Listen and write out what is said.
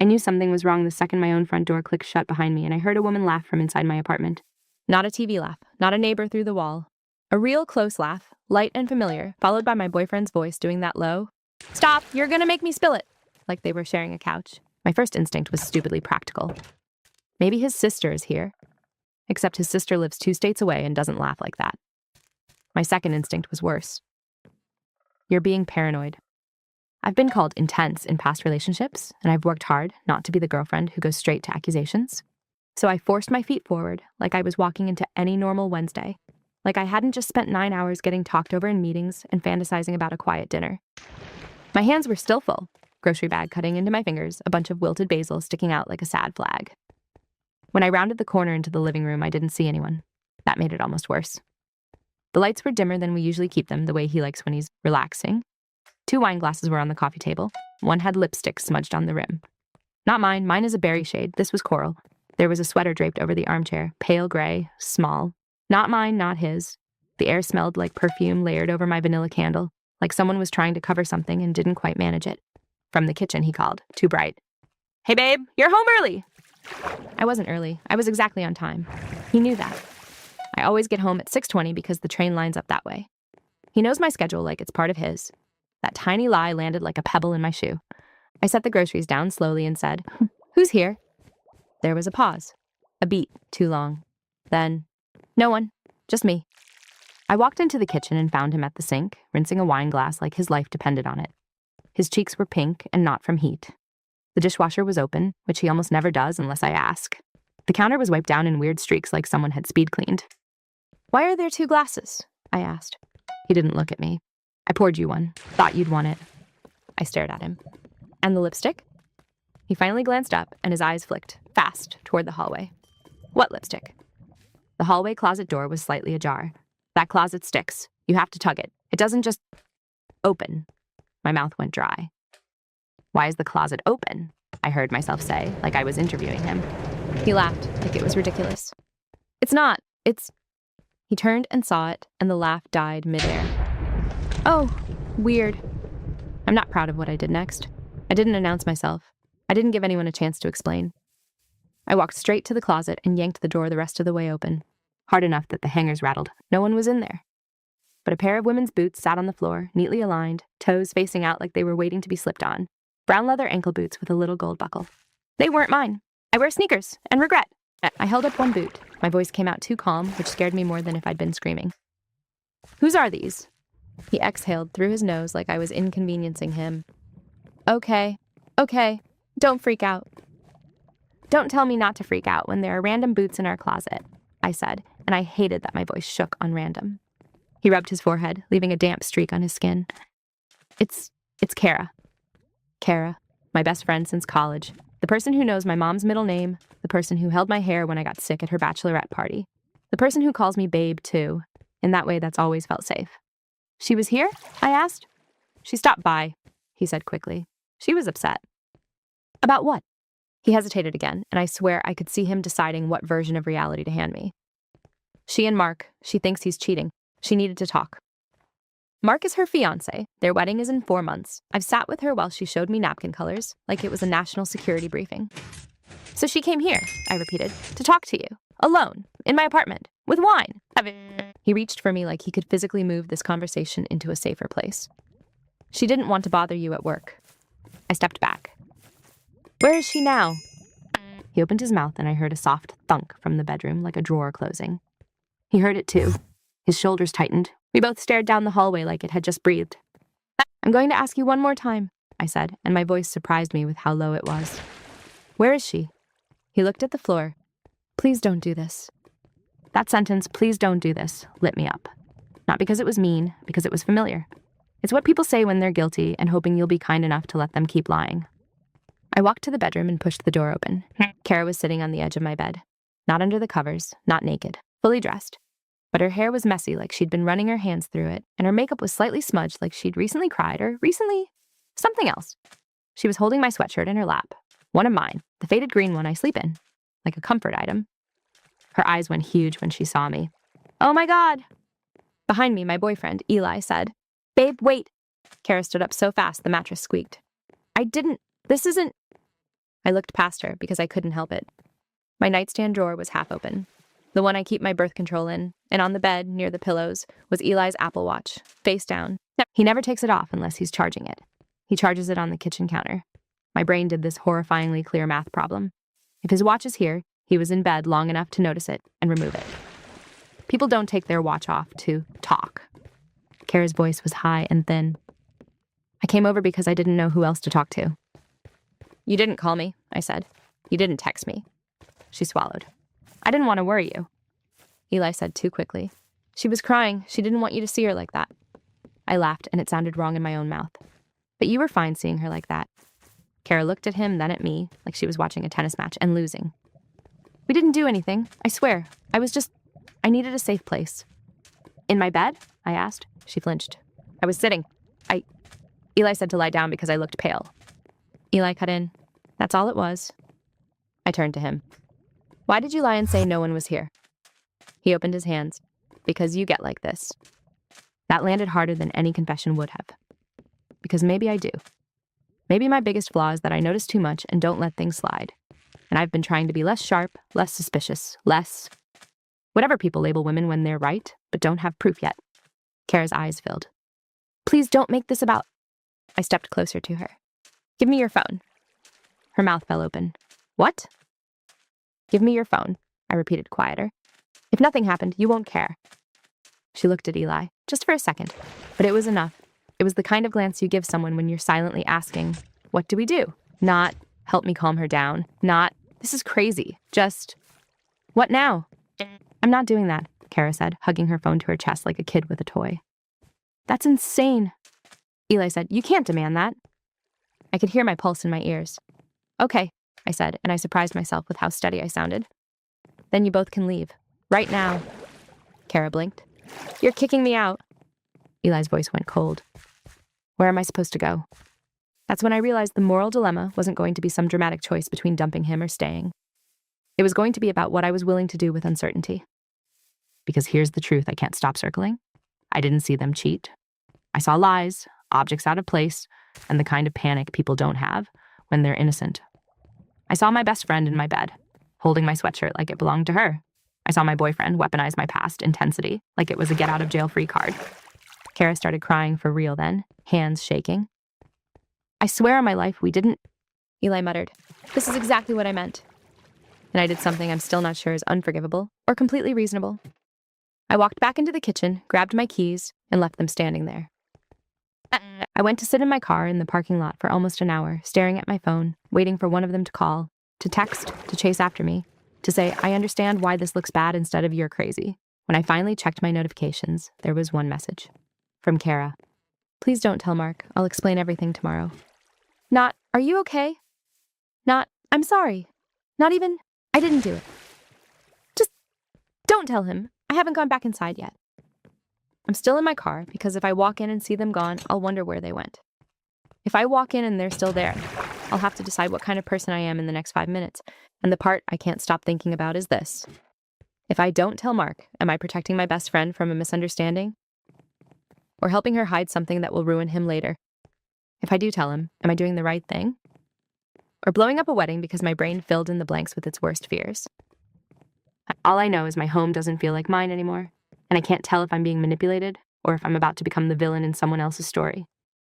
I knew something was wrong the second my own front door clicked shut behind me and I heard a woman laugh from inside my apartment. Not a TV laugh, not a neighbor through the wall. A real close laugh, light and familiar, followed by my boyfriend's voice doing that low, "Stop, you're gonna make me spill it," like they were sharing a couch. My first instinct was stupidly practical. Maybe his sister is here. Except his sister lives 2 states away and doesn't laugh like that. My second instinct was worse. You're being paranoid. I've been called intense in past relationships, and I've worked hard not to be the girlfriend who goes straight to accusations. So I forced my feet forward like I was walking into any normal Wednesday, like I hadn't just spent 9 hours getting talked over in meetings and fantasizing about a quiet dinner. My hands were still full, grocery bag cutting into my fingers, a bunch of wilted basil sticking out like a sad flag. When I rounded the corner into the living room, I didn't see anyone. That made it almost worse. The lights were dimmer than we usually keep them, the way he likes when he's relaxing. 2 wine glasses were on the coffee table. One had lipstick smudged on the rim. Not mine. Mine is a berry shade. This was coral. There was a sweater draped over the armchair, pale gray, small. Not mine, not his. The air smelled like perfume layered over my vanilla candle, like someone was trying to cover something and didn't quite manage it. From the kitchen, he called, too bright. "Hey, babe, you're home early." I wasn't early. I was exactly on time. He knew that. I always get home at 6:20 because the train lines up that way. He knows my schedule like it's part of his. That tiny lie landed like a pebble in my shoe. I set the groceries down slowly and said, "Who's here?" There was a pause. A beat, too long. Then, "No one. Just me." I walked into the kitchen and found him at the sink, rinsing a wine glass like his life depended on it. His cheeks were pink and not from heat. The dishwasher was open, which he almost never does unless I ask. The counter was wiped down in weird streaks like someone had speed cleaned. "Why are there 2 glasses?" I asked. He didn't look at me. "I poured you one. Thought you'd want it." I stared at him. "And the lipstick?" He finally glanced up and his eyes flicked, fast, toward the hallway. "What lipstick?" The hallway closet door was slightly ajar. That closet sticks. You have to tug it. It doesn't just open. My mouth went dry. "Why is the closet open?" I heard myself say, like I was interviewing him. He laughed, like it was ridiculous. "It's not. It's..." He turned and saw it, and the laugh died midair. "Oh, weird." I'm not proud of what I did next. I didn't announce myself. I didn't give anyone a chance to explain. I walked straight to the closet and yanked the door the rest of the way open. Hard enough that the hangers rattled. No one was in there. But a pair of women's boots sat on the floor, neatly aligned, toes facing out like they were waiting to be slipped on. Brown leather ankle boots with a little gold buckle. They weren't mine. I wear sneakers and regret. I held up one boot. My voice came out too calm, which scared me more than if I'd been screaming. "Whose are these?" He exhaled through his nose like I was inconveniencing him. Okay. Don't freak out." "Don't tell me not to freak out when there are random boots in our closet," I said, and I hated that my voice shook on random. He rubbed his forehead, leaving a damp streak on his skin. It's Kara. Kara, my best friend since college. The person who knows my mom's middle name. The person who held my hair when I got sick at her bachelorette party. The person who calls me babe, too. In that way, that's always felt safe. "She was here?" I asked. "She stopped by," he said quickly. She was upset. "About what?" He hesitated again, and I swear I could see him deciding what version of reality to hand me. "She and Mark. She thinks he's cheating. She needed to talk." Mark is her fiancé. Their wedding is in 4 months. I've sat with her while she showed me napkin colors, like it was a national security briefing. "So she came here," I repeated, "to talk to you. Alone. In my apartment. With wine." He reached for me like he could physically move this conversation into a safer place. "She didn't want to bother you at work." I stepped back. "Where is she now?" He opened his mouth and I heard a soft thunk from the bedroom like a drawer closing. He heard it too. His shoulders tightened. We both stared down the hallway like it had just breathed. "I'm going to ask you one more time," I said, and my voice surprised me with how low it was. "Where is she?" He looked at the floor. "Please don't do this." That sentence, "please don't do this," lit me up. Not because it was mean, because it was familiar. It's what people say when they're guilty and hoping you'll be kind enough to let them keep lying. I walked to the bedroom and pushed the door open. Kara was sitting on the edge of my bed. Not under the covers, not naked, fully dressed. But her hair was messy like she'd been running her hands through it, and her makeup was slightly smudged like she'd recently cried or recently something else. She was holding my sweatshirt in her lap. One of mine, the faded green one I sleep in, like a comfort item. Her eyes went huge when she saw me. "Oh my God!" Behind me, my boyfriend, Eli, said, "Babe, wait." Kara stood up so fast the mattress squeaked. This isn't..." I looked past her because I couldn't help it. My nightstand drawer was half open, the one I keep my birth control in, and on the bed, near the pillows, was Eli's Apple Watch, face down. He never takes it off unless he's charging it. He charges it on the kitchen counter. My brain did this horrifyingly clear math problem. If his watch is here, he was in bed long enough to notice it and remove it. People don't take their watch off to talk. Kara's voice was high and thin. I came over because I didn't know who else to talk to. You didn't call me, I said. You didn't text me. She swallowed. I didn't want to worry you. Eli said too quickly. She was crying. She didn't want you to see her like that. I laughed, and it sounded wrong in my own mouth. But you were fine seeing her like that. Kara looked at him, then at me, like she was watching a tennis match and losing. We didn't do anything, I swear. I needed a safe place. In my bed? I asked. She flinched. I was sitting. Eli said to lie down because I looked pale. Eli cut in. That's all it was. I turned to him. Why did you lie and say no one was here? He opened his hands. Because you get like this. That landed harder than any confession would have. Because maybe I do. Maybe my biggest flaw is that I notice too much and don't let things slide. And I've been trying to be less sharp, less suspicious, less... whatever people label women when they're right, but don't have proof yet. Kara's eyes filled. Please don't make this about... I stepped closer to her. Give me your phone. Her mouth fell open. What? Give me your phone, I repeated quieter. If nothing happened, you won't care. She looked at Eli, just for a second, but it was enough. It was the kind of glance you give someone when you're silently asking, what do we do? Not, help me calm her down. Not, this is crazy. Just, what now? I'm not doing that, Kara said, hugging her phone to her chest like a kid with a toy. That's insane. Eli said, you can't demand that. I could hear my pulse in my ears. Okay, I said, and I surprised myself with how steady I sounded. Then you both can leave. Right now. Kara blinked. You're kicking me out. Eli's voice went cold. Where am I supposed to go? That's when I realized the moral dilemma wasn't going to be some dramatic choice between dumping him or staying. It was going to be about what I was willing to do with uncertainty. Because here's the truth I can't stop circling. I didn't see them cheat. I saw lies, objects out of place, and the kind of panic people don't have when they're innocent. I saw my best friend in my bed, holding my sweatshirt like it belonged to her. I saw my boyfriend weaponize my past intensity like it was a get-out-of-jail-free card. Kara started crying for real then, hands shaking. I swear on my life we didn't... Eli muttered, this is exactly what I meant. And I did something I'm still not sure is unforgivable or completely reasonable. I walked back into the kitchen, grabbed my keys, and left them standing there. I went to sit in my car in the parking lot for almost an hour, staring at my phone, waiting for one of them to call, to text, to chase after me, to say, I understand why this looks bad instead of you're crazy. When I finally checked my notifications, there was one message. From Kara. Please don't tell Mark. I'll explain everything tomorrow. Not, are you okay? Not, I'm sorry. Not even, I didn't do it. Just, don't tell him. I haven't gone back inside yet. I'm still in my car because if I walk in and see them gone, I'll wonder where they went. If I walk in and they're still there, I'll have to decide what kind of person I am in the next 5 minutes. And the part I can't stop thinking about is this. If I don't tell Mark, am I protecting my best friend from a misunderstanding? Or helping her hide something that will ruin him later? If I do tell him, am I doing the right thing? Or blowing up a wedding because my brain filled in the blanks with its worst fears? All I know is my home doesn't feel like mine anymore, and I can't tell if I'm being manipulated or if I'm about to become the villain in someone else's story.